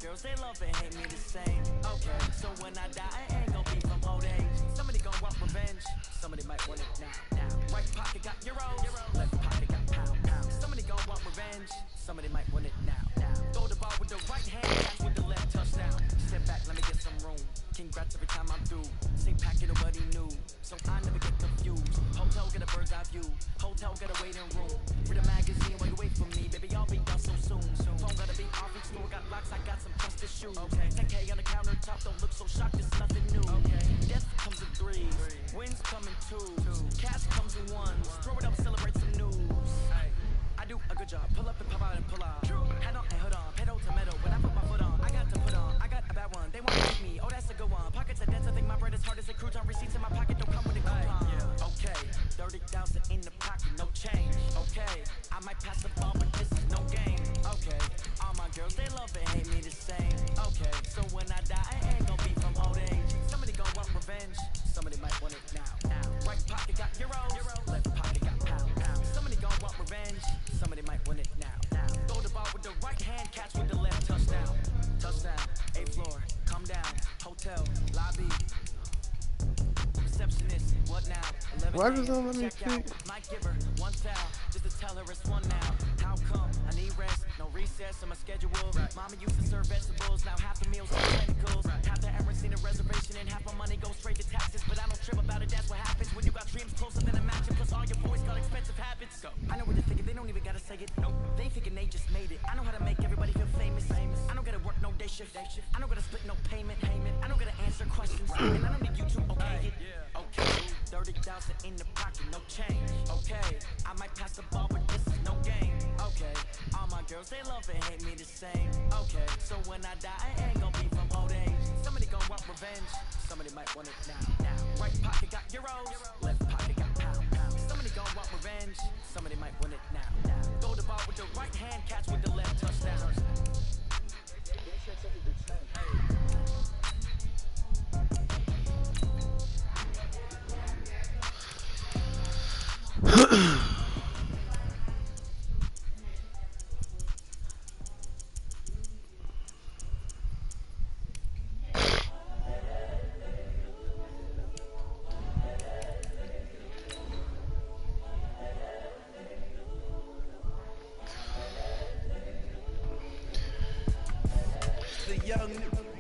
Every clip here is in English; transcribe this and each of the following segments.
girls, they love and hate me the same. Okay, so when I die, I ain't gon' be from old age. Somebody gon' want revenge, somebody might want it now. Right pocket got euros, left pocket got pound. Somebody gon' want revenge, somebody might want it now. Throw the ball with the right hand, catch with the left touchdown. Step back, let me get some room. Congrats every time I'm through. Same packet, nobody knew, so I never get confused. Hotel get a bird's eye view, hotel get a waiting room. Read a magazine while you wait for me, baby, I'll be done so soon. Phone gotta be off, each store got locks, I got some trusted shoes. Okay, 10K on the countertop, don't look so shocked, it's nothing new. Okay, death comes in threes, wins come in twos, cash comes in ones. Throw it up, celebrate some news. I do a good job, pull up and pop out and pull out. Head on and hood on, pedal to metal. When I put my foot on, I got to put on. I got a bad one, they want to hate me. Oh, that's a good one. Pockets are dense, I think my bread is hard as a crouton. Receipts in my pocket don't come with a coupon. Okay, 30,000 in the pocket, no change. Okay, I might pass the ball, but this is no game. Okay, all my girls, they love and hate me the same. Okay, so when I die, I ain't gon' be from old age. Somebody gon' want revenge, somebody might want it now. Right pocket got euros, left pocket got pound. Somebody gon' want revenge, somebody might want it now. Throw the ball with the right hand, catch with the left touchdown. Touchdown, 8th floor, come down, hotel, lobby. Receptionist, what now? 11 Why does that let me check out. Might give her one foul, just to tell her it's one now. How come? I need rest, no recess on my schedule. Mama used to serve vegetables, now half the meals are technicals. Half the errands need a reservation and half my money goes straight to taxes. But I don't trip about it, that's what happens when you got dreams closer than a match. And plus all your boys got expensive habits. Go. I know what they're thinking, they don't even gotta say it. Nope. They thinking they just made it. I know how to make everybody feel famous. I don't gotta work no day shift. I don't gotta split no payment. I don't gotta answer questions. And I don't need you to okay it. Okay, 30,000 in the pocket, no change. Okay, I might pass the ball, but this is no game. Okay, all my girls, they love and hate me the same. Okay, so when I die, I ain't gon' be from old age. Somebody gon' want revenge, somebody might want it now. Right pocket got euros, left pocket got pound. Somebody gon' want revenge, somebody might want it now. Throw the ball with the right hand, catch with the left touchdown.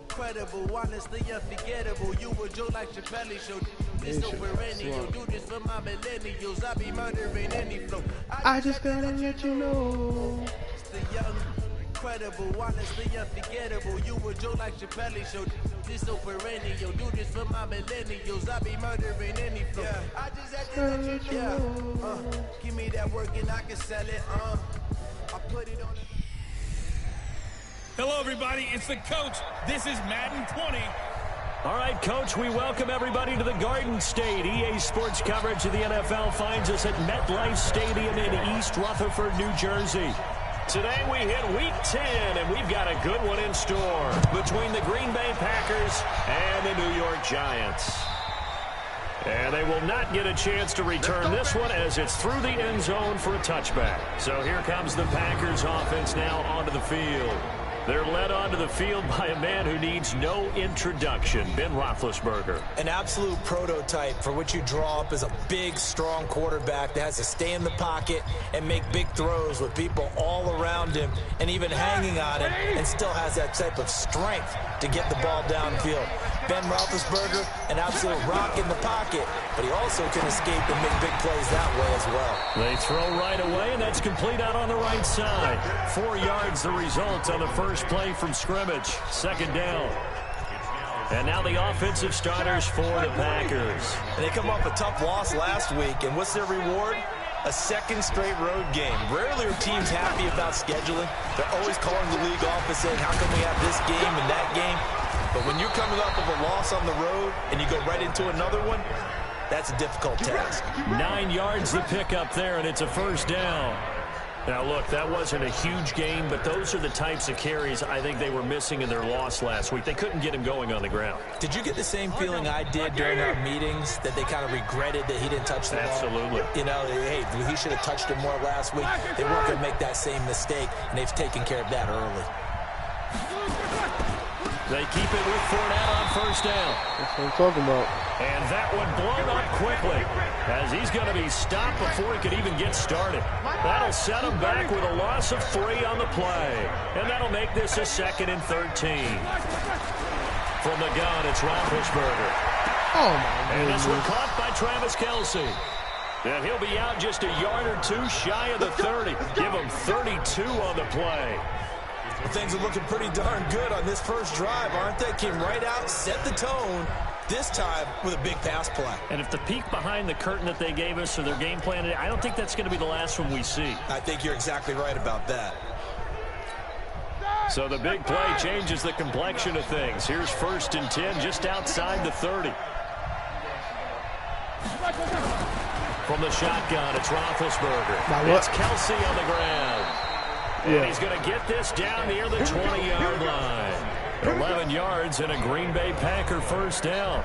Incredible, honestly unforgettable. You were Joe like Chappelle show. This so perennial. Do this for my millennials. I be murdering any flow. I just gotta let you know. It's the young, incredible, honestly unforgettable. You were Joe like Chappelle show. This so perennial. Do this for my millennials. I be murdering any flow. I just had to let you know. Give me that work and I can sell it. I put it on. Hello, everybody. It's the coach. This is Madden 20. All right, Coach, we welcome everybody to the Garden State. EA Sports coverage of the NFL finds us at MetLife Stadium in East Rutherford, New Jersey. Today we hit Week 10, and we've got a good one in store between the Green Bay Packers and the New York Giants. And they will not get a chance to return this one as it's through the end zone for a touchback. So here comes the Packers offense now onto the field. They're led onto the field by a man who needs no introduction, Ben Roethlisberger. An absolute prototype for what you draw up as a big, strong quarterback that has to stay in the pocket and make big throws with people all around him and even hanging on him, and still has that type of strength to get the ball downfield. Ben Roethlisberger, an absolute rock in the pocket, but he also can escape and make big plays that way as well. They throw right away, and that's complete out on the right side. 4 yards the result on the first play from scrimmage. Second down. And now the offensive starters for the Packers. And they come off a tough loss last week, and what's their reward? A second straight road game. Rarely are teams happy about scheduling. They're always calling the league office saying, how come we have this game and that game? But when you're coming off of a loss on the road and you go right into another one, that's a difficult task. 9 yards the pickup there, and it's a first down. Now, look, that wasn't a huge game, but those are the types of carries I think they were missing in their loss last week. They couldn't get him going on the ground. Did you get the same feeling I did during our meetings, that they kind of regretted that he didn't touch the ball? Absolutely. You know, hey, he should have touched it more last week. They weren't going to make that same mistake, and they've taken care of that early. They keep it with Fournette on first down. That's what I'm talking about. And that one blown up quickly as he's going to be stopped before he could even get started. That'll set him back with a loss of 3 on the play. And that'll make this a 2nd and 13. From the gun, it's Roethlisberger. Oh, my And this one goodness. caught by Travis Kelce. And he'll be out just a yard or 2 shy of the 30. Give him 32 on the play. Well, things are looking pretty darn good on this first drive, aren't they? Came right out, set the tone, this time with a big pass play. And if the peek behind the curtain that they gave us or their game plan, I don't think that's going to be the last one we see. I think you're exactly right about that. So the big play changes the complexion of things. Here's 1st and 10 just outside the 30. From the shotgun, it's Roethlisberger. It's Kelce on the ground. And he's going to get this down near the 20-yard line. 11 yards and a Green Bay Packer first down.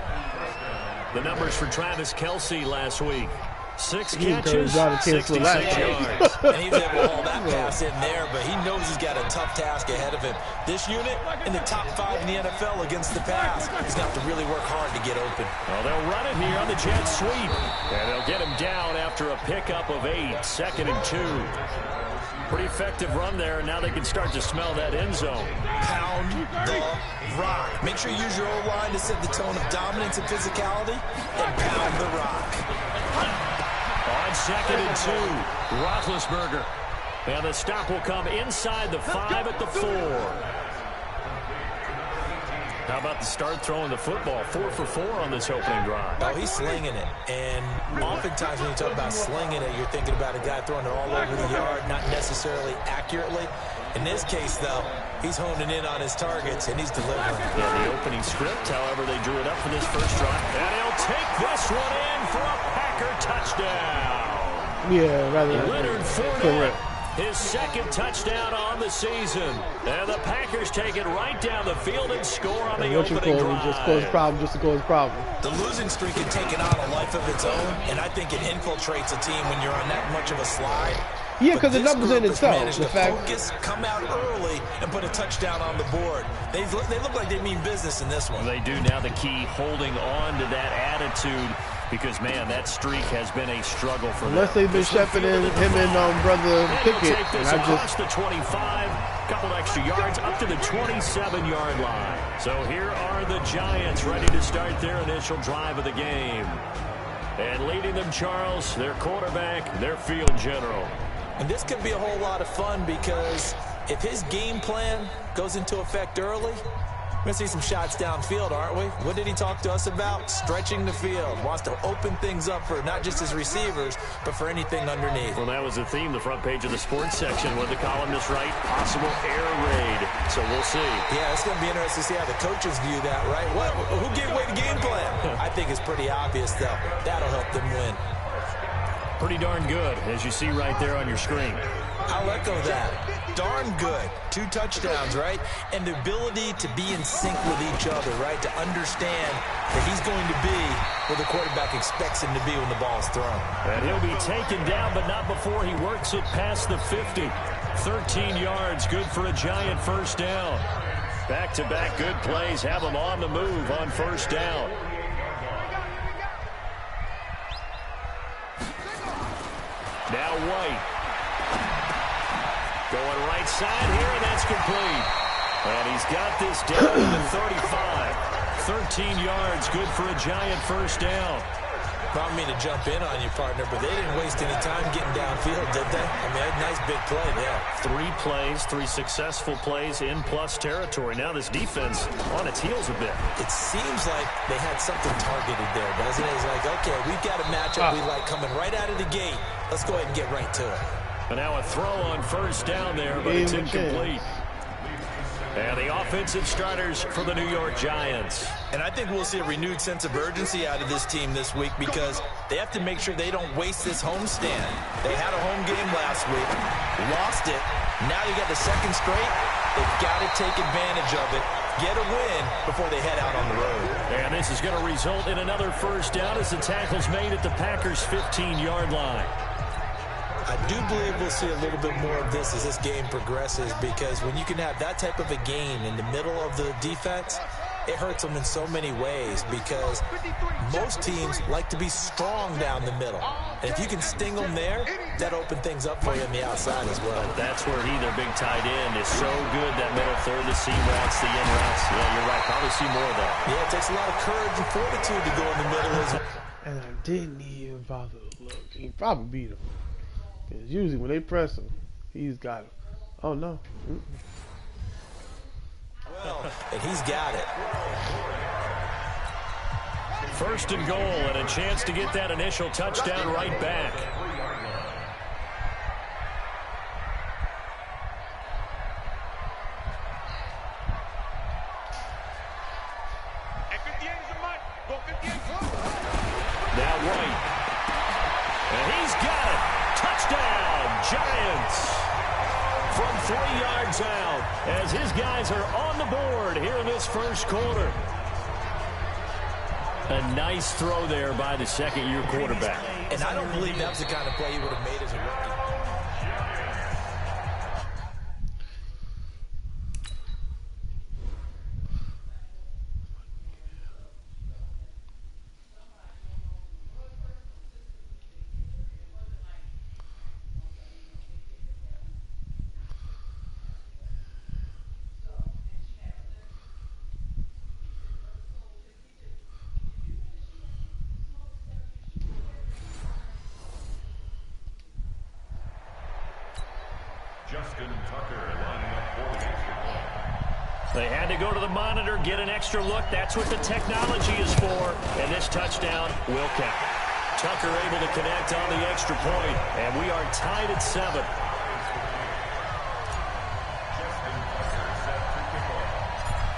The numbers for Travis Kelce last week. 6 catches, 66 yards. And he was able to haul that pass in there, but he knows he's got a tough task ahead of him. This unit in the top 5 in the NFL against the pass. He's going to have to really work hard to get open. Well, they'll run it here on the jet sweep. And they'll get him down after a pickup of 8. 2nd and 2. Pretty effective run there, and now they can start to smell that end zone. Pound the rock. Make sure you use your O-line to set the tone of dominance and physicality, and pound the rock. On 2nd and 2, Roethlisberger. And the stop will come inside the 5 at the 4. How about the start throwing the football? 4 for 4 on this opening drive. Oh, he's slinging it. And oftentimes when you talk about slinging it, you're thinking about a guy throwing it all over the yard, not necessarily accurately. In this case, though, he's honing in on his targets, and he's delivering. Yeah, the opening script, however, they drew it up for this first drive. And he'll take this one in for a Packer touchdown. Yeah, rather Leonard Fournette, his 2nd touchdown on the season. And the Packers take it right down the field and score on the opening drive. Just cause problem, just to cause problem. The losing streak had taken on a life of its own, and I think it infiltrates a team when you're on that much of a slide. Yeah, because the numbers in itself. Managed to focus, come out early, and put a touchdown on the board. They look like they mean business in this one. They do now. The key, holding on to that attitude, because, man, that streak has been a struggle for them. Unless they've been shepherding him and brother Pickett. Take this across the 25, couple extra yards, up to the 27-yard line. So here are the Giants ready to start their initial drive of the game. And leading them, Charles, their quarterback, their field general. And this could be a whole lot of fun because if his game plan goes into effect early, we're going to see some shots downfield, aren't we? What did he talk to us about? Stretching the field. Wants to open things up for not just his receivers, but for anything underneath. Well, that was the theme, the front page of the sports section, where the columnists write possible air raid. So we'll see. Yeah, it's going to be interesting to see how the coaches view that, right? Who gave away the game plan? I think it's pretty obvious, though. That'll help them win. Pretty darn good, as you see right there on your screen. I'll echo that. Darn good. 2 touchdowns, right? And the ability to be in sync with each other, right? To understand that he's going to be where the quarterback expects him to be when the ball's thrown. And he'll be taken down, but not before he works it past the 50. 13 yards, good for a Giant first down. Back-to-back good plays have him on the move on first down. Now White. Going right side here, and that's complete. And he's got this down to the 35. 13 yards, good for a Giant first down. Brought me to jump in on you, partner, but they didn't waste any time getting downfield, did they? I mean, a nice big play there. 3 plays, 3 successful plays in plus territory. Now this defense on its heels a bit. It seems like they had something targeted there, doesn't it? It's like, okay, we've got a matchup we like coming right out of the gate. Let's go ahead and get right to it. And now a throw on first down there, but it's incomplete. And the offensive starters for the New York Giants. And I think we'll see a renewed sense of urgency out of this team this week because they have to make sure they don't waste this homestand. They had a home game last week, lost it. Now they got the 2nd straight. They've got to take advantage of it, get a win before they head out on the road. And this is going to result in another first down as the tackle's made at the Packers' 15-yard line. I do believe we'll see a little bit more of this as this game progresses, because when you can have that type of a gain in the middle of the defense, it hurts them in so many ways, because most teams like to be strong down the middle. And if you can sting them there, that opens things up for you on the outside as well. That's where their big tight end, is so good, that middle third, the seam routes, the in routes. Yeah, you're right. Probably see more of that. Yeah, it takes a lot of courage and fortitude to go in the middle as well. And I didn't even bother to look. He probably beat him. Because usually when they press him, he's got him. Oh, no. And he's got it. First and goal, and a chance to get that initial touchdown right back. Now White. And he's got it. Touchdown, Giants. From 3 yards out, as his guys are on the board here in this first quarter. A nice throw there by the second-year quarterback. And I don't believe that was the kind of play he would have made as a rookie. They had to go to the monitor, get an extra look. That's what the technology is for. And this touchdown will count. Tucker able to connect on the extra point, and we are tied at 7.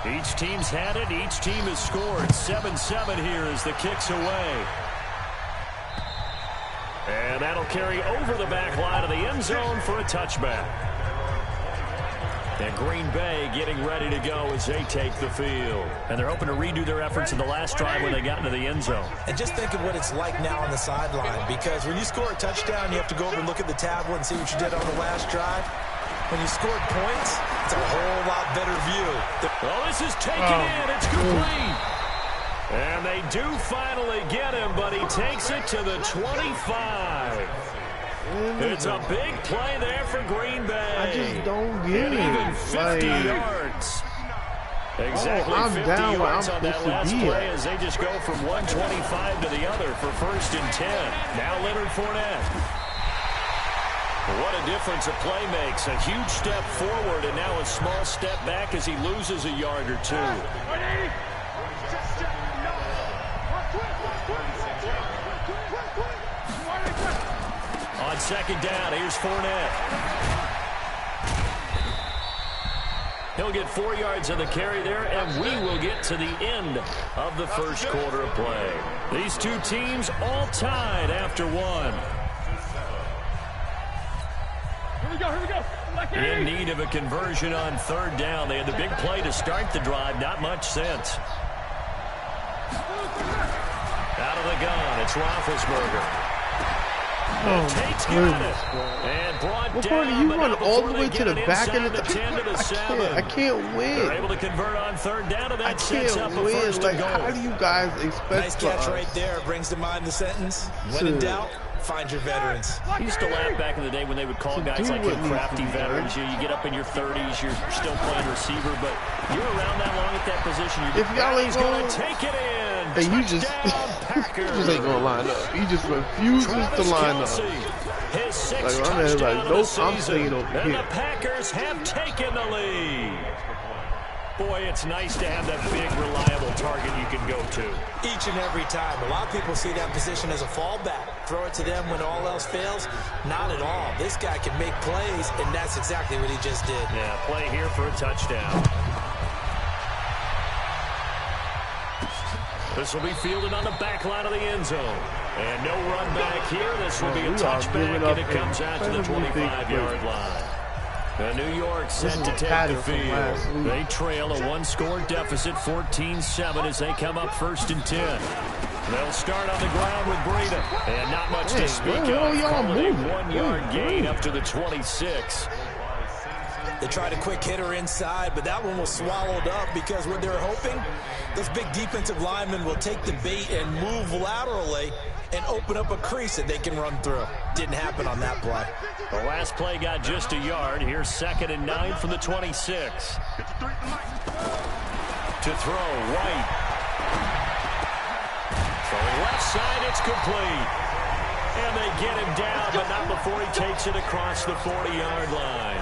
Each team's had it. Each team has scored. 7-7 here as the kick's away. And that'll carry over the back line of the end zone for a touchback. And Green Bay getting ready to go as they take the field. And they're hoping to redo their efforts in the last drive when they got into the end zone. And just think of what it's like now on the sideline, because when you score a touchdown, you have to go over and look at the tablet and see what you did on the last drive. When you scored points, it's a whole lot better view. Well, this is taken in. It's complete. And they do finally get him, but he takes it to the 25. It's a big play there for Green Bay. I just don't get it. Even 50 yards. Exactly 50 yards on that last play as they just go from 125 to the other for first and 10. Now Leonard Fournette. What a difference a play makes. A huge step forward and now a small step back as he loses a yard or two. On second down, here's Fournette. He'll get 4 yards on the carry there, and we will get to the end of the first quarter of play. These two teams all tied after one. Here we go. In need of a conversion on third down. They had the big play to start the drive. Not much sense. Out of the gun, it's Roethlisberger. Tate's got it. And brought down. You run all the way to the back of the 10 to the 7. I can't win. They're able to convert on third down, and that sets up a first and goal. How do you guys expect Nice catch right there. Brings to mind the sentence. When in doubt, find your veterans. I used to laugh back in the day when they would call guys like him crafty veterans. You get up in your 30s, you're still playing receiver, but you're around that long at that position. If y'all ain't going to take it in. And you just ain't going to line up. He just refuses to line up. His sixth nope, I'm staying over and here. The Packers have taken the lead. Boy, it's nice to have that big, reliable target you can go to. Each and every time. A lot of people see that position as a fallback. Throw it to them when all else fails. Not at all. This guy can make plays, and that's exactly what he just did. Yeah, play here for a touchdown. This will be fielded on the back line of the end zone. And no run back here. This will be a touchback, and it comes out to the 25-yard line. New York set to take the field. They trail a one-score deficit, 14-7, as they come up first and 10. They'll start on the ground with Breida. And not much to speak of. Y'all Only moving. 1-yard gain up to the 26. They tried a quick hitter inside, but that one was swallowed up because what they're hoping, those big defensive linemen will take the bait and move laterally and open up a crease that they can run through. Didn't happen on that play. The last play got just a yard. Here's 2nd and 9 from the 26. To throw, White. From left side, it's complete. And they get him down, but not before he takes it across the 40-yard line.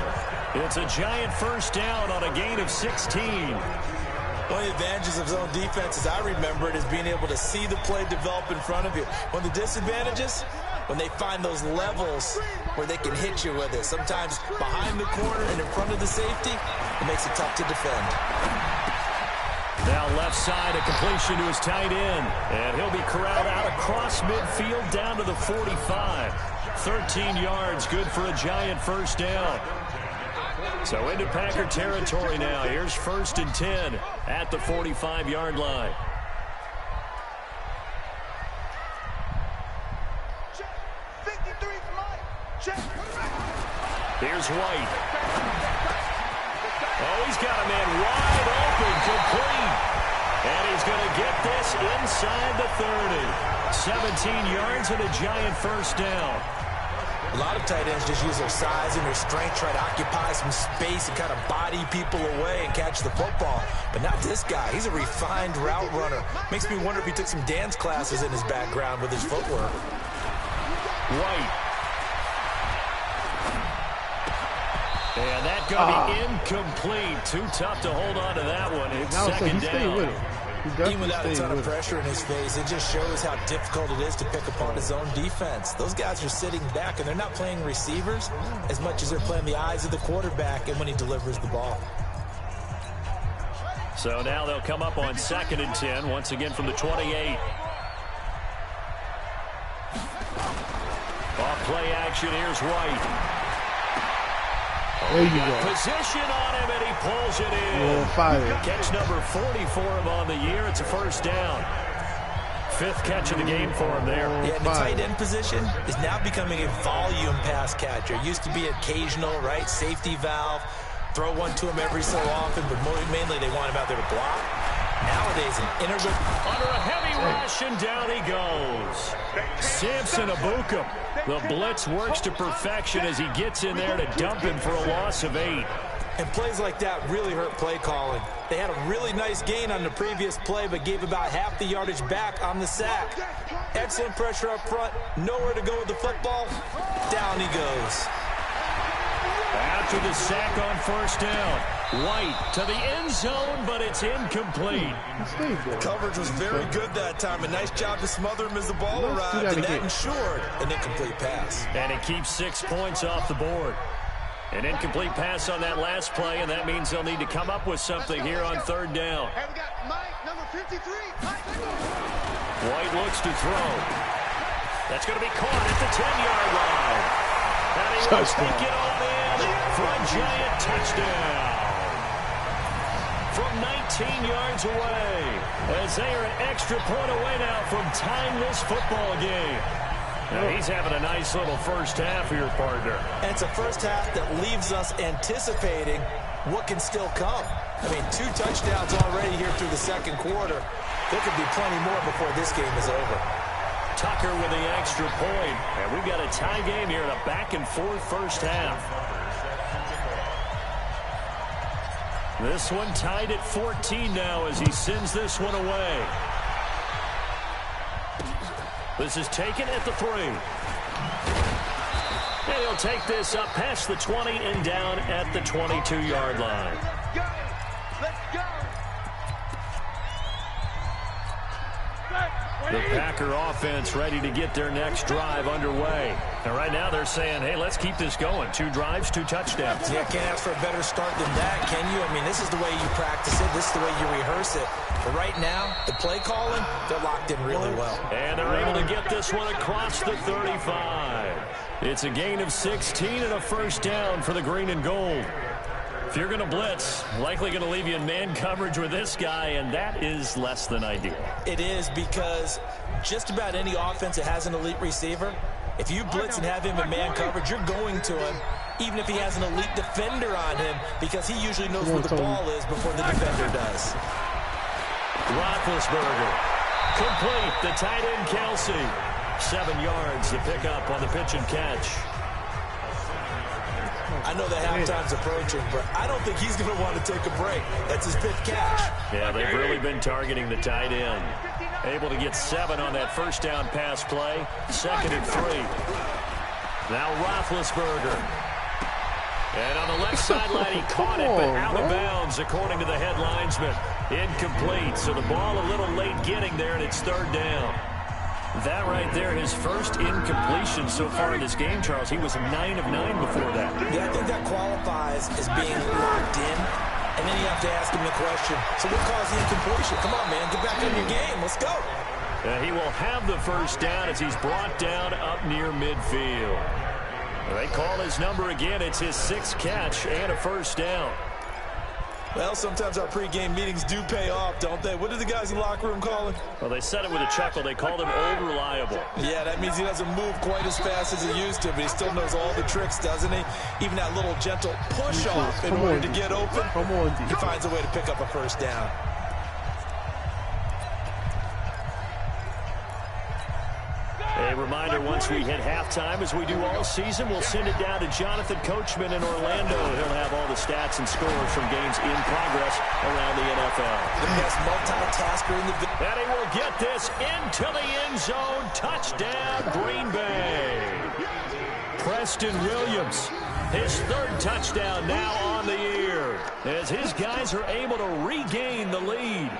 It's a giant first down on a gain of 16. One of the advantages of zone defense, as I remember it, is being able to see the play develop in front of you. One of the disadvantages, when they find those levels where they can hit you with it. Sometimes behind the corner and in front of the safety, it makes it tough to defend. Now left side, a completion to his tight end. And he'll be corralled out across midfield down to the 45. 13 yards, good for a giant first down. So into Packer territory now. Here's 1st and 10 at the 45-yard line. Here's White. Oh, he's got a man wide open, complete. And he's going to get this inside the 30. 17 yards and a giant first down. A lot of tight ends just use their size and their strength, try to occupy some space and kind of body people away and catch the football. But not this guy. He's a refined route runner. Makes me wonder if he took some dance classes in his background with his footwork. White. And that going to be incomplete. Too tough to hold on to that one. It's second down. Even without a ton of pressure in his face, it just shows how difficult it is to pick apart his own defense. Those guys are sitting back, and they're not playing receivers as much as they're playing the eyes of the quarterback and when he delivers the ball. So now they'll come up on 2nd and 10, once again from the 28. Off play action, here's White. There you go. Position on him, and he pulls it in. Yeah, fire. Catch number 40 for him on the year. It's a first down. 5th catch of the game for him there. Yeah, and the tight end position is now becoming a volume pass catcher. Used to be occasional, right? Safety valve. Throw one to him every so often, but mainly they want him out there to block. Nowadays, an integral. Under a heavy rush, and down he goes. Samson Abukum. The blitz works to perfection as he gets in there to dump him for a loss of 8. And plays like that really hurt play calling. They had a really nice gain on the previous play, but gave about half the yardage back on the sack. Excellent pressure up front. Nowhere to go with the football. Down he goes. After the sack on first down, White to the end zone, but it's incomplete. Coverage was very good that time. A nice job to smother him as the ball arrived, and that ensured an incomplete pass. And it keeps 6 points off the board. An incomplete pass on that last play, and that means they'll need to come up with something here on 3rd down. Hey, we got Mike, number 53. White looks to throw. That's going to be caught at the 10-yard line. And he will take it on in for a giant touchdown. From 19 yards away, as they are an extra point away now from tying this football game. Now he's having a nice little first half here, partner. And it's a first half that leaves us anticipating what can still come. I mean, 2 touchdowns already here through the 2nd quarter. There could be plenty more before this game is over. Tucker with the extra point. And we've got a tie game here in a back-and-forth first half. This one tied at 14 now as he sends this one away. This is taken at the 3. And he'll take this up past the 20 and down at the 22-yard line. Let's go. The Packer offense ready to get their next drive underway. And right now they're saying, hey, let's keep this going. 2 drives, 2 touchdowns. Yeah, can't ask for a better start than that, can you? I mean, this is the way you practice it. This is the way you rehearse it. But right now, the play calling, they're locked in really well. And they're able to get this one across the 35. It's a gain of 16 and a first down for the green and gold. If you're going to blitz, likely going to leave you in man coverage with this guy, and that is less than ideal. It is, because just about any offense that has an elite receiver, if you blitz and have him in man coverage, you're going to him, even if he has an elite defender on him, because he usually knows where the ball is before the defender does. Roethlisberger, complete, the tight end Kelsey. 7 yards to pick up on the pitch and catch. I know that halftime's approaching, but I don't think he's going to want to take a break. That's his pitch catch. Yeah, they've really been targeting the tight end. Able to get 7 on that first down pass play. 2nd and 3. Now Roethlisberger. And on the left sideline, he caught it, but out of bounds, according to the head linesman. Incomplete, so the ball a little late getting there, and it's 3rd down. That right there, his first incompletion so far in this game, Charles. He was 9 of 9 before that. Yeah, I think that qualifies as being locked in. And then you have to ask him the question, so what caused the incompletion? Come on, man, get back in your game. Let's go. He will have the first down as he's brought down up near midfield. They call his number again. It's his 6th catch and a first down. Well, sometimes our pregame meetings do pay off, don't they? What do the guys in the locker room call him? Well, they said it with a chuckle. They called him Old Reliable. Yeah, that means he doesn't move quite as fast as he used to, but he still knows all the tricks, doesn't he? Even that little gentle push-off in order to get open. He finds a way to pick up a first down. A reminder, once we hit halftime, as we do all season, we'll send it down to Jonathan Coachman in Orlando. He'll have all the stats and scores from games in progress around the NFL. The best multitasker in the... And he will get this into the end zone. Touchdown, Green Bay. Preston Williams, his 3rd touchdown now on the year, as his guys are able to regain the lead.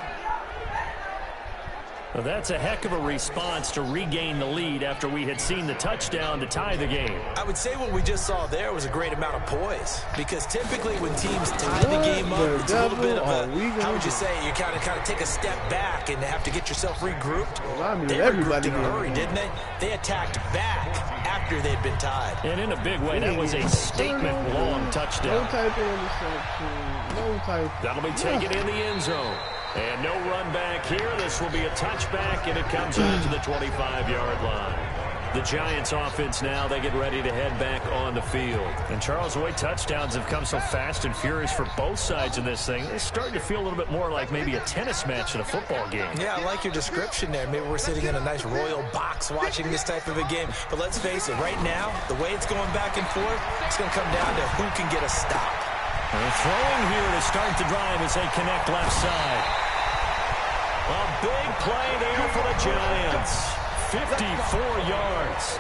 Well, that's a heck of a response to regain the lead after we had seen the touchdown to tie the game. I would say what we just saw there was a great amount of poise, because typically when teams tie the game up, it's a little bit of a, how would you say, you kind of take a step back and have to get yourself regrouped. They regrouped in a hurry, didn't they? They attacked back after they'd been tied. And in a big way, that was a statement-long touchdown. No type of interception. No type. That'll be taken in the end zone. And no run back here. This will be a touchback, and it comes out to the 25-yard line. The Giants offense now, they get ready to head back on the field. And Charles, the way touchdowns have come so fast and furious for both sides in this thing, it's starting to feel a little bit more like maybe a tennis match in a football game. Yeah, I like your description there. Maybe we're sitting in a nice royal box watching this type of a game. But let's face it, right now, the way it's going back and forth, it's going to come down to who can get a stop. They're throwing here to start the drive as they connect left side. A big play there for the Giants. 54 yards.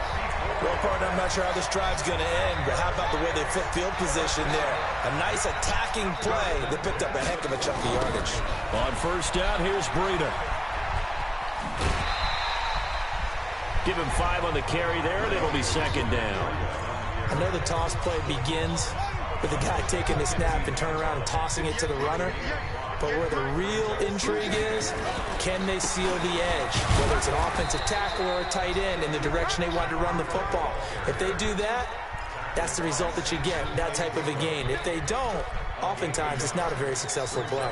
Well, partner, I'm not sure how this drive's going to end, but how about the way they flip field position there? A nice attacking play that picked up a heck of a chunk of yardage. On first down, here's Breida. Give him 5 on the carry there, and it'll be 2nd down. I know the toss play begins with the guy taking the snap and turning around and tossing it to the runner. But where the real intrigue is, can they seal the edge? Whether it's an offensive tackle or a tight end in the direction they want to run the football. If they do that, that's the result that you get, that type of a gain. If they don't, oftentimes it's not a very successful play.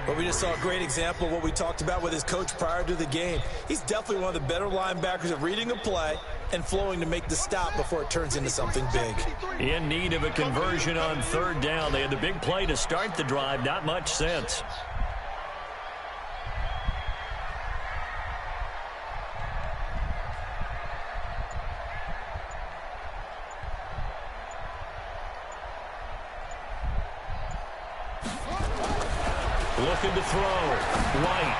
But we just saw a great example of what we talked about with his coach prior to the game. He's definitely one of the better linebackers at reading a play and flowing to make the stop before it turns into something big. In need of a conversion on 3rd down. They had the big play to start the drive. Not much sense. Looking to throw. White.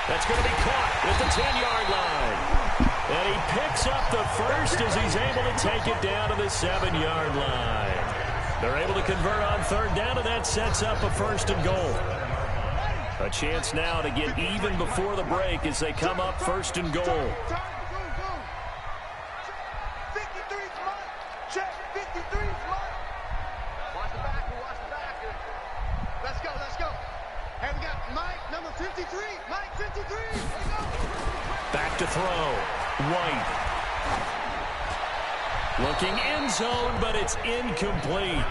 That's going to be caught at the 10-yard line. And he picks up the first as he's able to take it down to the 7-yard line. They're able to convert on 3rd down, and that sets up a 1st and goal. A chance now to get even before the break as they come up 1st and goal. 53's mine. Check. 53's mine. Watch the back. Watch the back. Let's go. Let's go. And we got Mike, number 53. Mike, 53. Let's go. Back to throw. White. Looking end zone, but it's incomplete.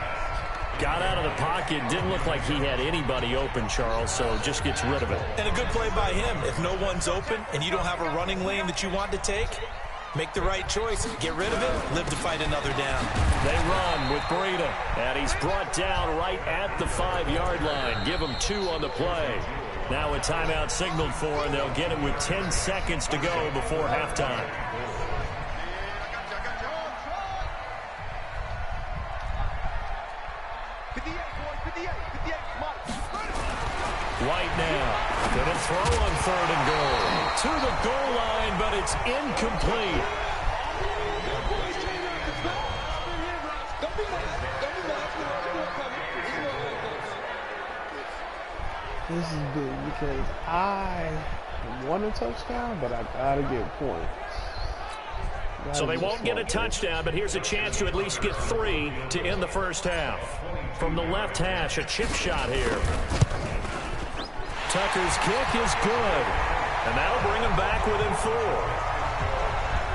Got out of the pocket. Didn't look like he had anybody open, Charles, so just gets rid of it. And a good play by him. If no one's open and you don't have a running lane that you want to take, make the right choice. Get rid of it. Live to fight another down. They run with Breida, and he's brought down right at the 5-yard line. Give him 2 on the play. Now a timeout signaled for, and they'll get it with 10 seconds to go before halftime. White now. Gonna throw on 3rd and goal. To the goal line, but it's incomplete. This is big because I want a touchdown, but I gotta get points. So they won't get a touchdown, but here's a chance to at least get 3 to end the first half. From the left hash, a chip shot here. Tucker's kick is good, and that'll bring them back within 4.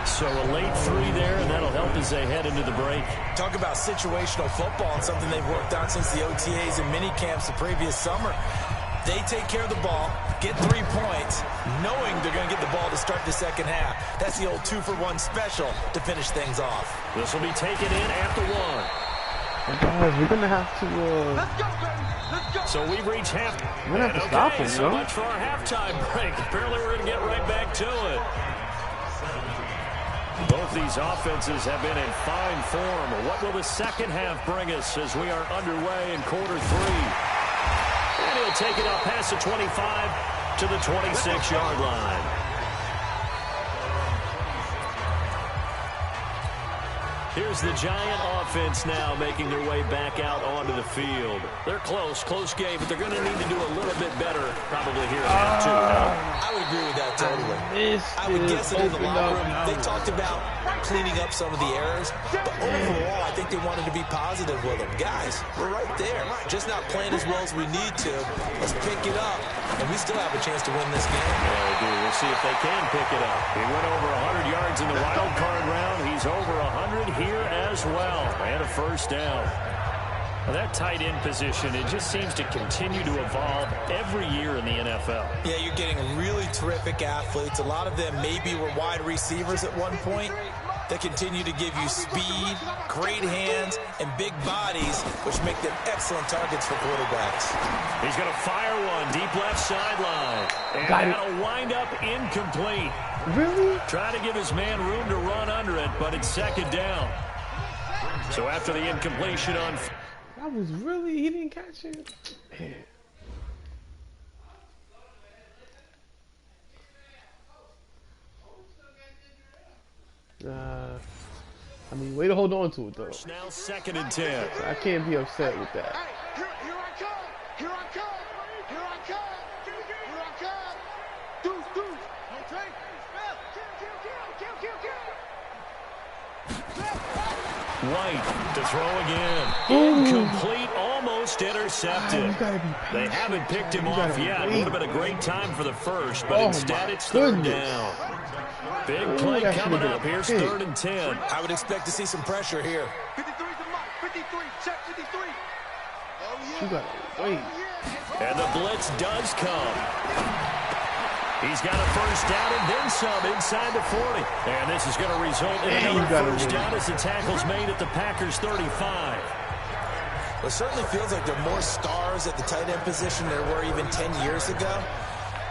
So a late 3 there, and that'll help as they head into the break. Talk about situational football and something they've worked on since the OTAs and mini camps the previous summer. They take care of the ball, get 3 points, knowing they're going to get the ball to start the second half. That's the old 2-for-1 special to finish things off. This will be taken in after 1. Guys, we're gonna have to. Let's go, baby. Let's go. So we've reached half. We're gonna have to stop him, so no? much for our halftime break. Apparently, we're gonna get right back to it. Both these offenses have been in fine form. What will the second half bring us as we are underway in quarter 3? And he'll take it up past the 25 to the 26-yard line. Here's the Giant offense now making their way back out onto the field. They're close game, but they're going to need to do a little bit better probably here in half 2. I would agree with that totally. I would guess that in the locker room, they talked about cleaning up some of the errors, but overall, I think they wanted to be positive with them. Guys, we're right there. Just not playing as well as we need to. Let's pick it up, and we still have a chance to win this game. Yeah, we do. We'll see if they can pick it up. He went over 100 yards in the wild card round. He's over 100 here as well, and a first down. Now that tight end position, it just seems to continue to evolve every year in the NFL. Yeah, you're getting really terrific athletes. A lot of them maybe were wide receivers at one point. They continue to give you speed, great hands, and big bodies, which make them excellent targets for quarterbacks. He's going to fire one deep left sideline. And that'll wind up incomplete. Really? Trying to give his man room to run under it, but it's second down. So after the incompletion on... That was really... He didn't catch it? Man. I mean, way to hold on to it, though. Now 2nd and 10. So I can't be upset with that. Hey, here I come. Here I come. Here I come. Here I come. Deuce, deuce. Okay. White to throw again. Incomplete, almost intercepted. They haven't picked him off yet. Would have been a great time for the first, but instead it's 3rd down. Big play coming up. Here's 3rd and 10. I would expect to see some pressure here. 53's the mark. 53. Check 53. Oh, yeah. You gotta wait. And the blitz does come. He's got a first down and then some inside the 40. And this is going to result in another first down as the tackle's made at the Packers' 35. Well, it certainly feels like there are more stars at the tight end position than there were even 10 years ago.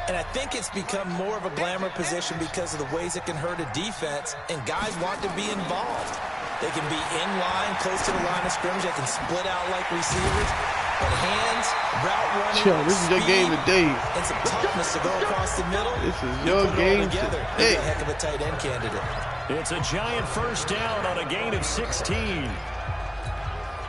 And I think it's become more of a glamour position because of the ways it can hurt a defense, and guys want to be involved. They can be in line, close to the line of scrimmage. They can split out like receivers. But hands, route running, this is your game today. And some toughness to go across the middle. This is your game today. He's a heck of a tight end candidate. It's a Giant first down on a gain of 16.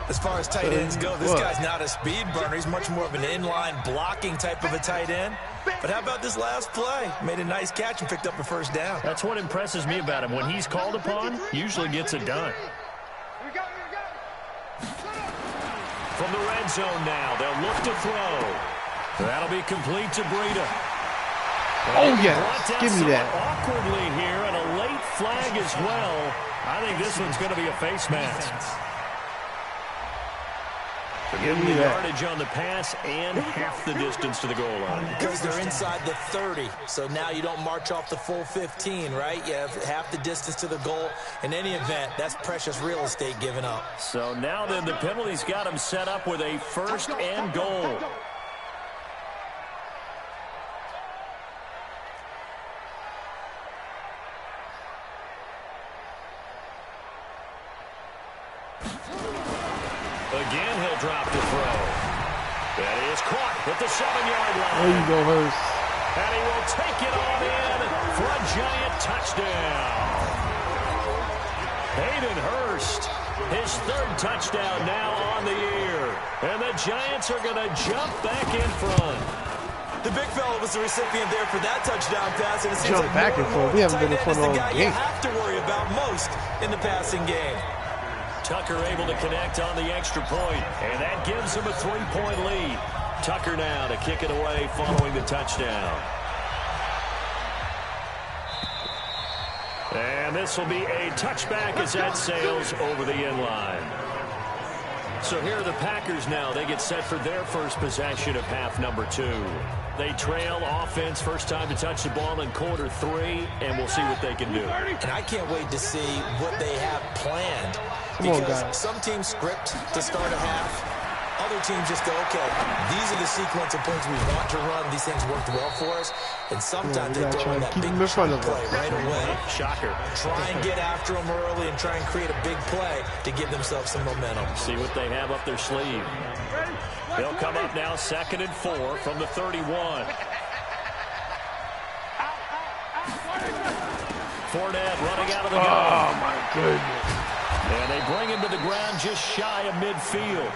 As far as tight ends go, this guy's not a speed burner. He's much more of an inline blocking type of a tight end. But how about this last play? Made a nice catch and picked up a first down. That's what impresses me about him. When he's called upon, usually gets it done. From the red zone now, they'll look to throw. That'll be complete to Breida. Oh, yes. Give me that. Awkwardly here, and a late flag as well. I think this one's going to be a face mask. Give The me that. yardage on the pass and half the distance to the goal line. Because they're inside the 30, so now you don't march off the full 15, right? You have half the distance to the goal. In any event, that's precious real estate given up. So now then, the penalty's got him set up with a first and goal. Again, he'll drop the throw. That is caught at the 7-yard line. There you go, Hurst. And he will take it on in for a giant touchdown. Hayden Hurst, his third touchdown now on the year. And the Giants are going to jump back in front. The big fella was the recipient there for that touchdown pass. And it seems Jump like back and forth. We haven't been in front the all guy you game. have to worry about most in the passing game. Tucker able to connect on the extra point, and that gives him a 3-point lead. Tucker now to kick it away following the touchdown. And this will be a touchback as that sails over the end line. So here are the Packers now. They get set for their first possession of half number 2. They trail offense first time to touch the ball in quarter 3, and we'll see what they can do. And I can't wait to see what they have planned. Come on, Because guys. some teams script to start a half. Other teams just go, okay, these are the sequence of plays we want to run. These things worked well for us. And sometimes we they gotta throw try in to that keep big them in front of play us. right away. Shocker. Try and get after them early and try and create a big play to give themselves some momentum. See what they have up their sleeve. They'll come up now 2nd and 4 from the 31. Fournette running out of the gun. Oh, my goodness. And they bring him to the ground just shy of midfield.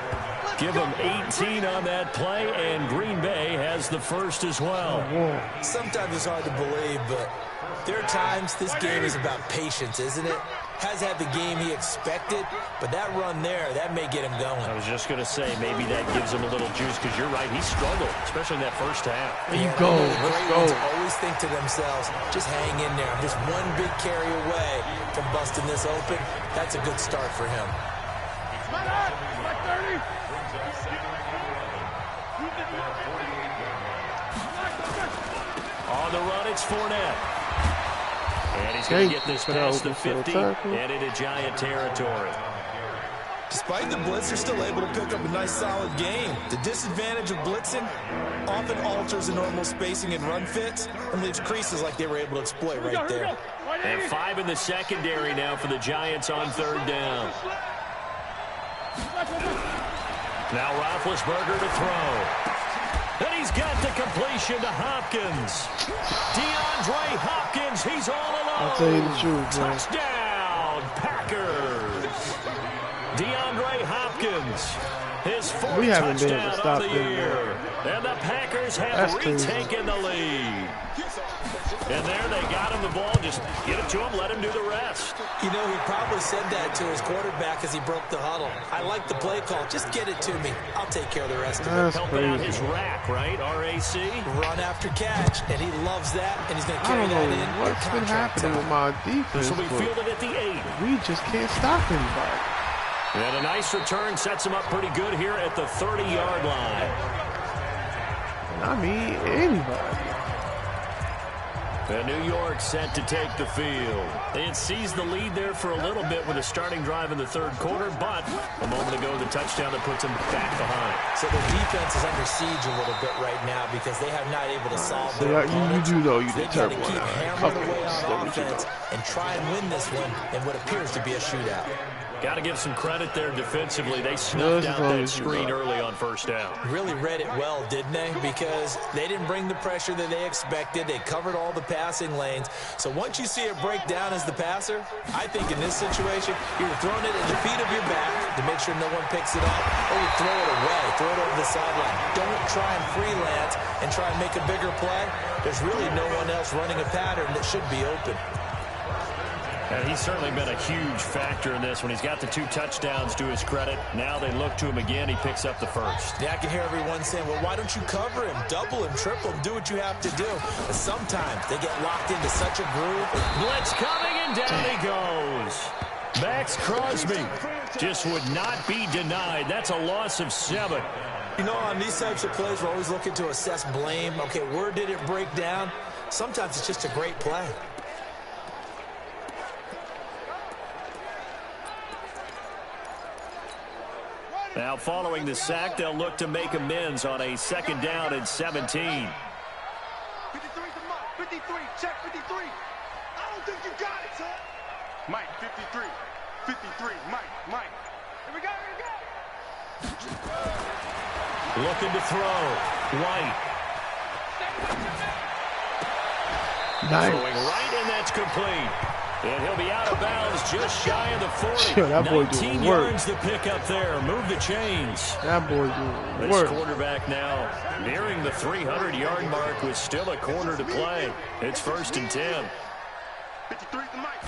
Give him 18 on that play, and Green Bay has the first as well. Sometimes it's hard to believe, but there are times this game is about patience, isn't it? Has had the game he expected, but that run there, that may get him going. I was just going to say, maybe that gives him a little juice, because you're right, he struggled, especially in that first half. There you go. The Let's great go. ones always think to themselves, just hang in there. I'm just one big carry away from busting this open. That's a good start for him. On the run, it's Fournette. And he's going to get this past the 50 and into Giant territory. Despite the blitz, they're still able to pick up a nice solid game. The disadvantage of blitzing often alters the normal spacing and run fits and leaves creases like they were able to exploit right there. And 5 in the secondary now for the Giants on 3rd down. Now Roethlisberger to throw. And he's got the completion to Hopkins. DeAndre Hopkins, he's all alone. I'll tell you the truth, man. Touchdown, Packers. DeAndre Hopkins, his 4th We haven't been able touchdown to stop of the them, year. And the Packers have That's crazy. retaken the lead. And there they got him the ball. Just get it to him, let him do the rest. You know, he probably said that to his quarterback as he broke the huddle. I like the play call. Just get it to me. I'll take care of the rest of it. That's Helping out his crazy. rack, right? RAC. Run after catch, and he loves that, and he's going to I carry don't know that in. what's been happening with my defense, This will be but fielded at the 8. we just can't stop anybody. And a nice return sets him up pretty good here at the 30-yard line. And I mean, anybody. And New York set to take the field. They had seized the lead there for a little bit with a starting drive in the 3rd quarter, but a moment ago, the touchdown that puts them back behind. So the defense is under siege a little bit right now because they have not able to solve So their you opponents. do know you They did got to terrible keep on that. hammering away Couple on of offense and try and win this one in what appears to be a shootout. Got to give some credit there defensively. They snuffed out that screen early on 1st down. Really read it well, didn't they? Because they didn't bring the pressure that they expected. They covered all the passing lanes. So once you see it break down as the passer, I think in this situation, you're throwing it at the feet of your back to make sure no one picks it up, or you throw it away, throw it over the sideline. Don't try and freelance and try and make a bigger play. There's really no one else running a pattern that should be open. And he's certainly been a huge factor in this when he's got the 2 touchdowns to his credit. Now they look to him again. He picks up the 1st. Yeah, I can hear everyone saying, well, why don't you cover him, double him, triple him, do what you have to do. But sometimes they get locked into such a groove. Blitz coming, and down he goes. Max Crosby just would not be denied. That's a loss of 7. You know, on these types of plays, we're always looking to assess blame. Okay, where did it break down? Sometimes it's just a great play. Now, following the sack, they'll look to make amends on a 2nd down and 17. 53 to Mike. 53. Check 53. I don't think you got it, son. Mike, 53. 53. Mike. Here we go. Looking to throw. White. Nice. Throwing right, and that's complete. And he'll be out of bounds just shy of the 40. Sure, that boy 19 doing work. yards to pick up there. Move the chains. That boy doing This work. quarterback now nearing the 300-yard mark with still a quarter to play. It's 1st and 10. 53 to Mike.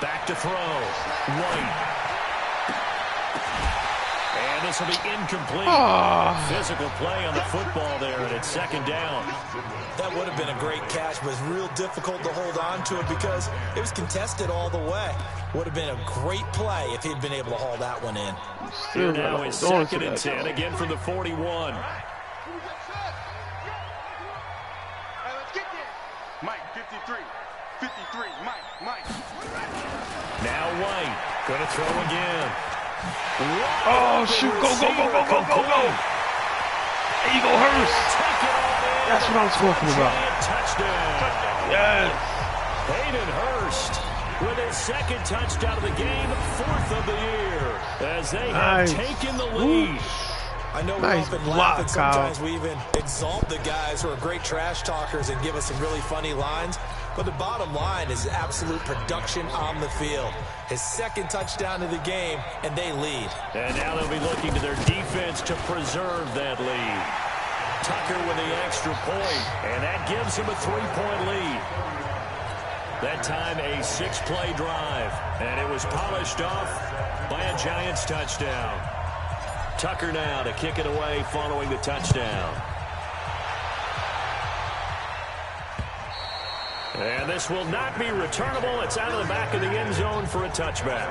Back to throw. White. And this will be incomplete. Physical play on the football there, and it's 2nd down. That would have been a great catch, but it's real difficult to hold on to it because it was contested all the way. Would have been a great play if he'd been able to haul that one in. Here now is 2nd and 10, again from the 41. Hey, let's get there. Mike, 53. 53. Mike. Now White. Going to throw again. Oh, shoot. Go. There you go, Hurst. That's what I was talking about. Touchdown. Yes. Hayden Hurst with his 2nd touchdown of the game, 4th of the year, as they have taken the lead. I know Nice we often block, laugh, and sometimes Kyle. we even exalt the guys who are great trash talkers and give us some really funny lines. But the bottom line is absolute production on the field. His 2nd touchdown of the game, and they lead. And now they'll be looking to their defense to preserve that lead. Tucker with the extra point, and that gives him a 3-point lead. That time a 6-play drive, and it was polished off by a Giants touchdown. Tucker now to kick it away following the touchdown. And this will not be returnable. It's out of the back of the end zone for a touchback.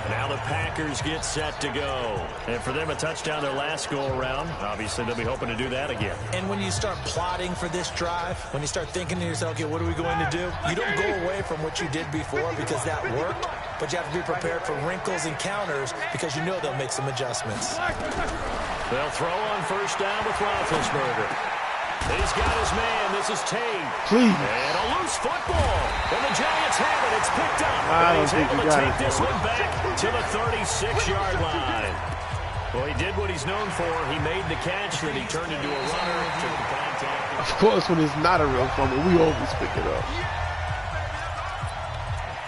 Now the Packers get set to go. And for them, a touchdown their last go-around. Obviously, they'll be hoping to do that again. And when you start plotting for this drive, when you start thinking to yourself, okay, what are we going to do? You don't go away from what you did before because that worked, but you have to be prepared for wrinkles and counters because you know they'll make some adjustments. They'll throw on 1st down with Roethlisberger. He's got his man. This is Tate. Please. And a loose football. And the Giants have it. It's picked up. I And don't he's think able he to got take it. this one back to the 36-yard line. Well, he did what he's known for. He made the catch, then he turned into a runner, took the contact. Of course, when it's not a real fumble, we always pick it up.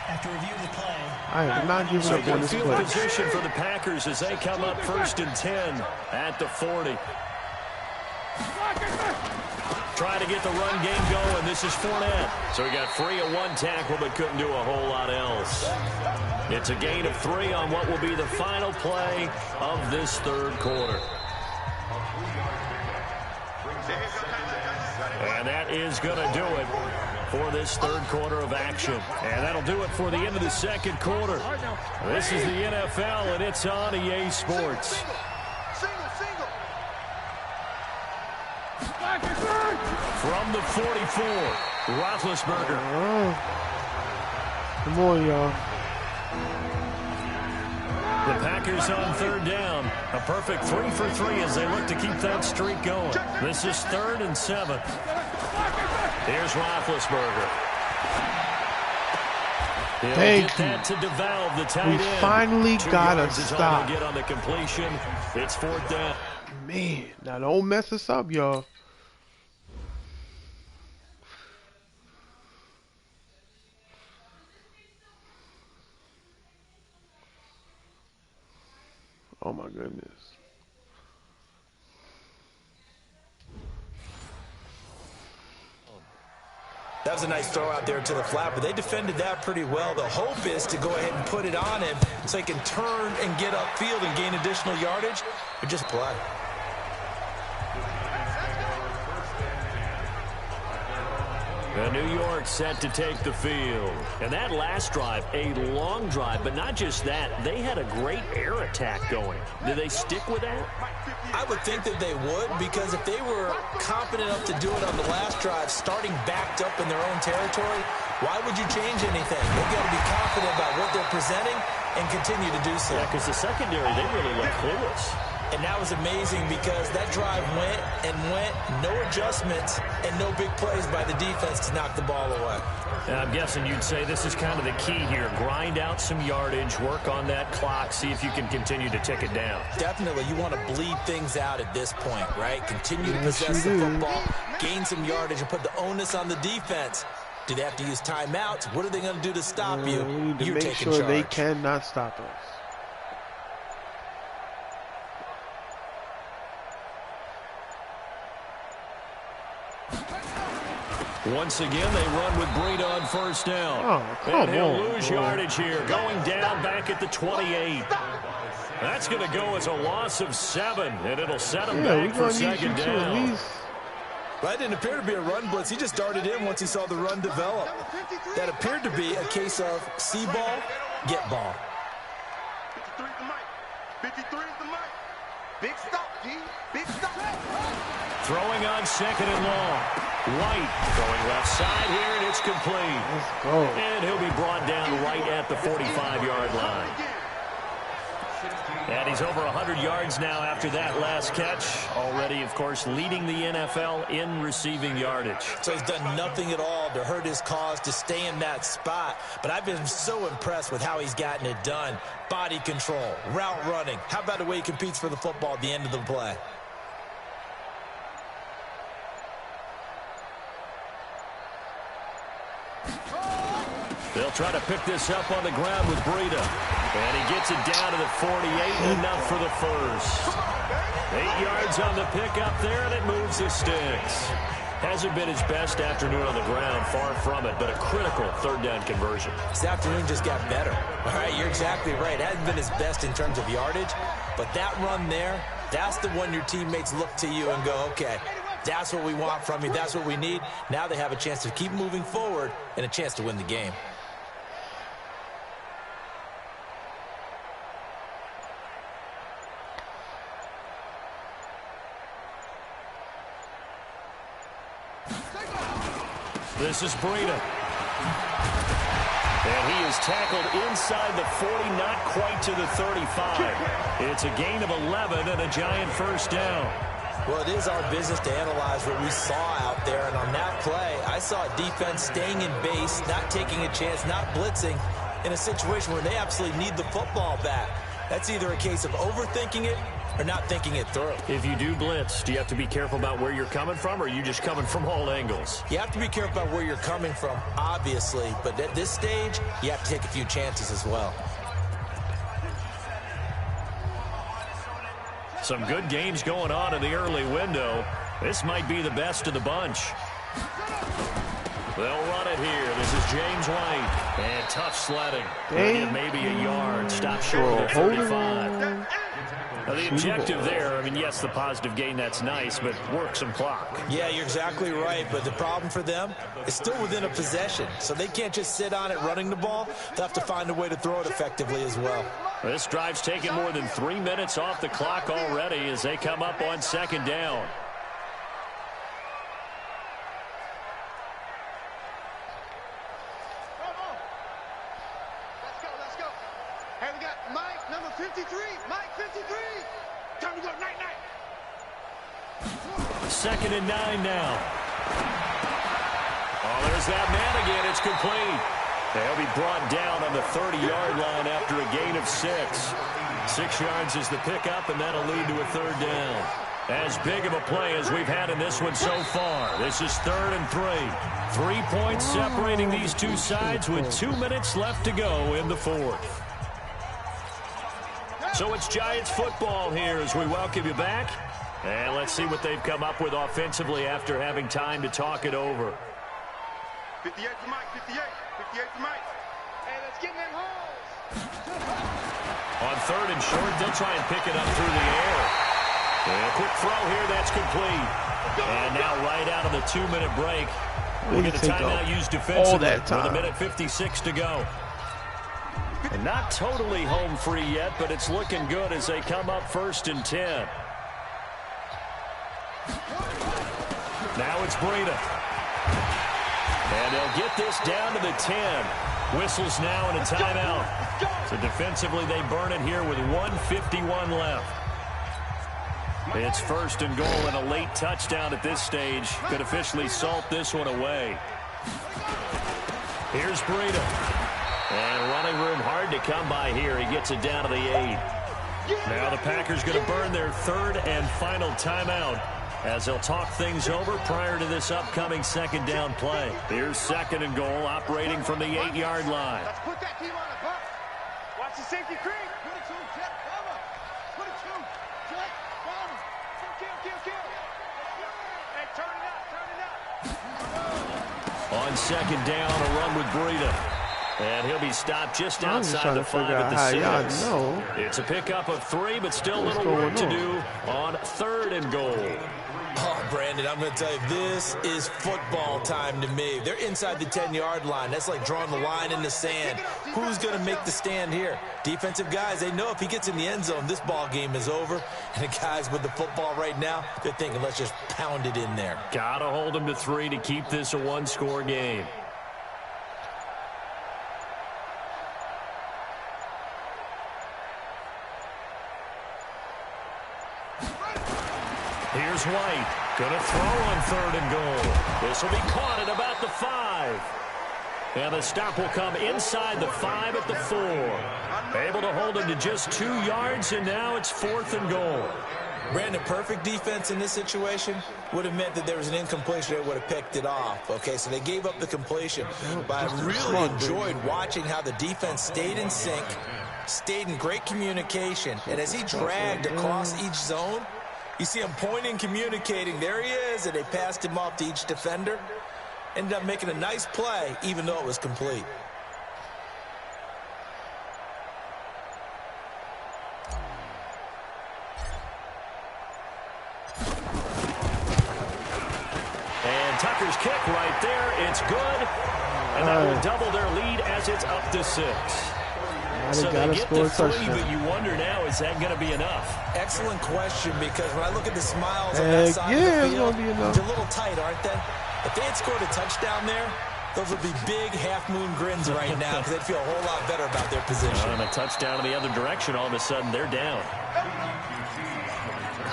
After reviewing the play, I am not giving up on this Field play. position for the Packers as they come up 1st and 10 at the 40. Trying to get the run game going. This is Fournette. So he got free of 1 tackle but couldn't do a whole lot else. It's a gain of 3 on what will be the final play of this 3rd quarter. And that is going to do it for this 3rd quarter of action. And that'll do it for the end of the 2nd quarter. This is the NFL, and it's on EA Sports. From the 44, Roethlisberger. Come on, y'all. The Packers on 3rd down. A perfect 3 for 3 as they look to keep that streak going. This is 3rd and 7. Here's Roethlisberger. He'll Thank get that to devalve the tight end. We finally 2 got to yards is all stop. they'll get on the completion. It's 4th down. Man, now don't mess us up, y'all. Oh my goodness. That was a nice throw out there to the flat, but they defended that pretty well. The hope is to go ahead and put it on him so he can turn and get upfield and gain additional yardage, but just play. New York set to take the field. And that last drive, a long drive, but not just that. They had a great air attack going. Do they stick with that? I would think that they would, because if they were confident enough to do it on the last drive, starting backed up in their own territory, why would you change anything? They've got to be confident about what they're presenting and continue to do so. Yeah, because the secondary, they really look clueless. And that was amazing because that drive went and went, no adjustments, and no big plays by the defense to knock the ball away. And I'm guessing you'd say this is kind of the key here. Grind out some yardage, work on that clock, see if you can continue to tick it down. Definitely, you want to bleed things out at this point, right? Continue to possess the football, gain some yardage, and put the onus on the defense. Do they have to use timeouts? What are they going to do to stop you? We need to You're make taking sure charge. they cannot stop us. Once again, they run with Breida on first down. Oh, come and he'll on, lose bro. yardage here, going down back at the 28. That's going to go as a loss of 7, and it'll set him back for second down. That didn't appear to be a run blitz. He just darted in once he saw the run develop. That appeared to be a case of see ball, get ball. 53 is the mic. 53 is the mic. Big stop, G. Big stop. Throwing on second and long. White throwing left side here, and it's complete. Let's go. And he'll be brought down right at the 45-yard line. And he's over 100 yards now after that last catch. Already, of course, leading the NFL in receiving yardage. So he's done nothing at all to hurt his cause, to stay in that spot. But I've been so impressed with how he's gotten it done. Body control, route running. How about the way he competes for the football at the end of the play? They'll try to pick this up on the ground with Breida. And he gets it down to the 48, enough for the first. 8 yards on the pickup there, and it moves the sticks. Hasn't been his best afternoon on the ground, far from it, but a critical third down conversion. This afternoon just got better. All right, you're exactly right. It hasn't been his best in terms of yardage, but that run there, that's the one your teammates look to you and go, okay, that's what we want from you. That's what we need. Now they have a chance to keep moving forward and a chance to win the game. This is Breida. And he is tackled inside the 40, not quite to the 35. It's a gain of 11 and a giant first down. Well, it is our business to analyze what we saw out there. And on that play, I saw a defense staying in base, not taking a chance, not blitzing in a situation where they absolutely need the football back. That's either a case of overthinking it or not thinking it through. If you do blitz, do you have to be careful about where you're coming from, or are you just coming from all angles? You have to be careful about where you're coming from, obviously. But at this stage, you have to take a few chances as well. Some good games going on in the early window. This might be the best of the bunch. They'll run it here. This is James White. And tough sledding. Maybe a yard. Stop short of the 35. Now the objective there, I mean, yes, the positive gain, that's nice, but work some clock. Yeah, you're exactly right. But the problem for them is still within a possession. So they can't just sit on it running the ball. They'll have to find a way to throw it effectively as well. This drive's taken more than 3 minutes off the clock already as they come up on second down. Let's go. Hey, we got Mike, number 53. Mike, 53. Time to go, night. 2nd and 9 now. Oh, there's that man again. It's complete. They'll be brought down on the 30-yard line after a gain of 6. 6 yards is the pickup, and that'll lead to a third down. As big of a play as we've had in this one so far. This is 3rd and 3. 3 points separating these two sides with 2 minutes left to go in the fourth. So it's Giants football here as we welcome you back. And let's see what they've come up with offensively after having time to talk it over. 58 to Mike, 58 to Mike. Hey, let's get in them holes. On 3rd and short, they'll try and pick it up through the air. And a quick throw here, that's complete. And now right out of the 2-minute break, we'll get a timeout used defensively with 1:56 to go. And not totally home free yet, but it's looking good as they come up 1st and 10. Now it's Breida. And they'll get this down to the 10. Whistles now and a timeout. So defensively they burn it here with 1:51 left. It's 1st and goal, and a late touchdown at this stage could officially salt this one away. Here's Breida. And running room hard to come by here. He gets it down to the 8. Now the Packers going to burn their 3rd and final timeout as they'll talk things over prior to this upcoming 2nd down play. Here's 2nd and goal, operating from the 8-yard line. Let's put that team on a bump. Watch the safety creep. Put it to him, Jet. Cover. Put it to him. Jet. Cover. Kill. Hey, turn it up. On 2nd down, a run with Breida. And he'll be stopped just outside the 5 at the 6. It's a pickup of 3, but still a little work to do on 3rd and goal. Oh, Brandon, I'm going to tell you, this is football time to me. They're inside the 10-yard line. That's like drawing the line in the sand. Who's going to make the stand here? Defensive guys, they know if he gets in the end zone, this ball game is over. And the guys with the football right now, they're thinking, let's just pound it in there. Got to hold them to 3 to keep this a 1-score game. Here's White. Going to throw on 3rd and goal. This will be caught at about the 5. And the stop will come inside the 5 at the 4. Able to hold him to just 2 yards, and now it's 4th and goal. Brandon, perfect defense in this situation would have meant that there was an incompletion. They would have picked it off. Okay, so they gave up the completion. But I really enjoyed watching how the defense stayed in sync, stayed in great communication. And as he dragged across each zone, you see him pointing, communicating. There he is, and they passed him off to each defender. Ended up making a nice play, even though it was complete. And Tucker's kick right there. It's good. And that will double their lead as it's up to 6. So they get the 3, but you wonder now, is that going to be enough? Excellent question, because when I look at the smiles on that side of the field, they're a little tight, aren't they? If they had scored a touchdown there, those would be big half-moon grins right now because they'd feel a whole lot better about their position. And a touchdown in the other direction, all of a sudden they're down.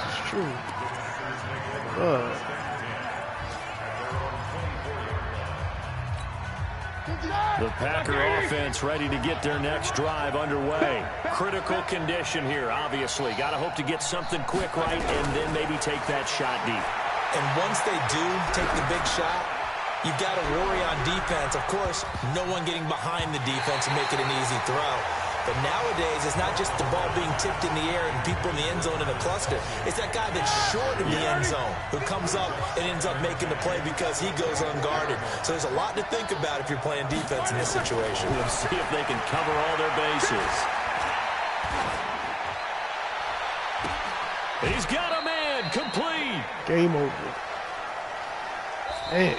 It's true. The Packer offense ready to get their next drive underway. Critical condition here, obviously. Got to hope to get something quick right and then maybe take that shot deep. And once they do take the big shot, you've got to worry on defense. Of course, no one getting behind the defense and make it an easy throw. But nowadays, it's not just the ball being tipped in the air and people in the end zone in a cluster. It's that guy that's short of the end zone who comes up and ends up making the play because he goes unguarded. So there's a lot to think about if you're playing defense in this situation. We'll see if they can cover all their bases. He's got a man, complete. Game over. Hey.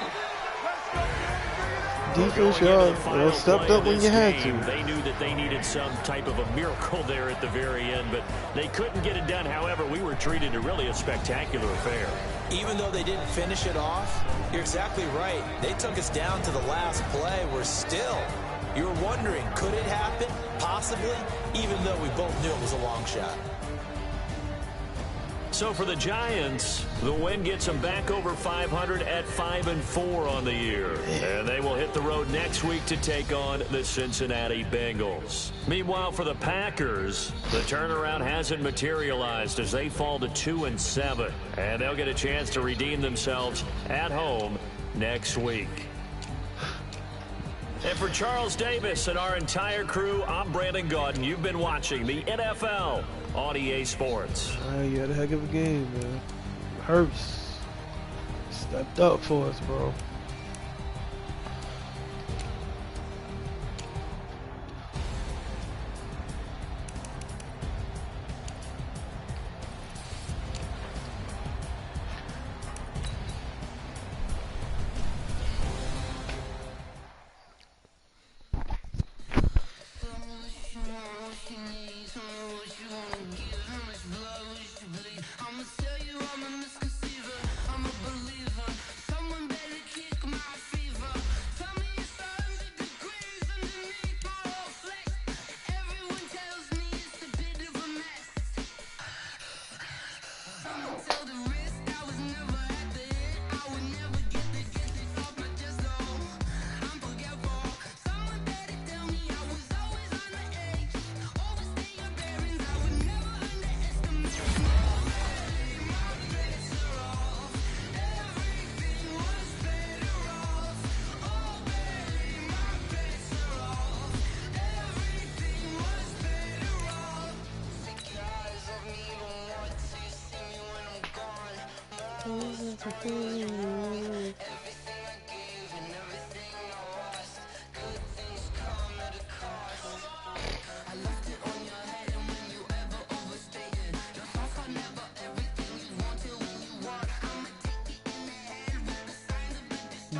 Defense, y'all stepped up when you had to. They knew that they needed some type of a miracle there at the very end, but they couldn't get it done. However, we were treated to really a spectacular affair. Even though they didn't finish it off, you're exactly right. They took us down to the last play. We're still, you were wondering, could it happen? Possibly, even though we both knew it was a long shot. So for the Giants, the win gets them back over 500 at 5-4 on the year. And they will hit the road next week to take on the Cincinnati Bengals. Meanwhile, for the Packers, the turnaround hasn't materialized as they fall to 2-7. And they'll get a chance to redeem themselves at home next week. And for Charles Davis and our entire crew, I'm Brandon Gaudin. You've been watching the NFL on EA Sports. You had a heck of a game, man. Hurts stepped up for us, bro.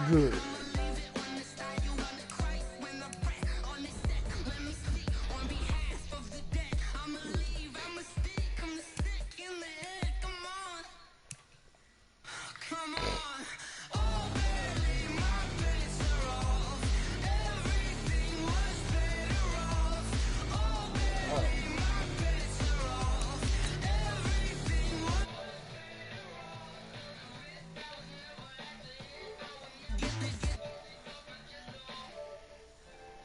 Good.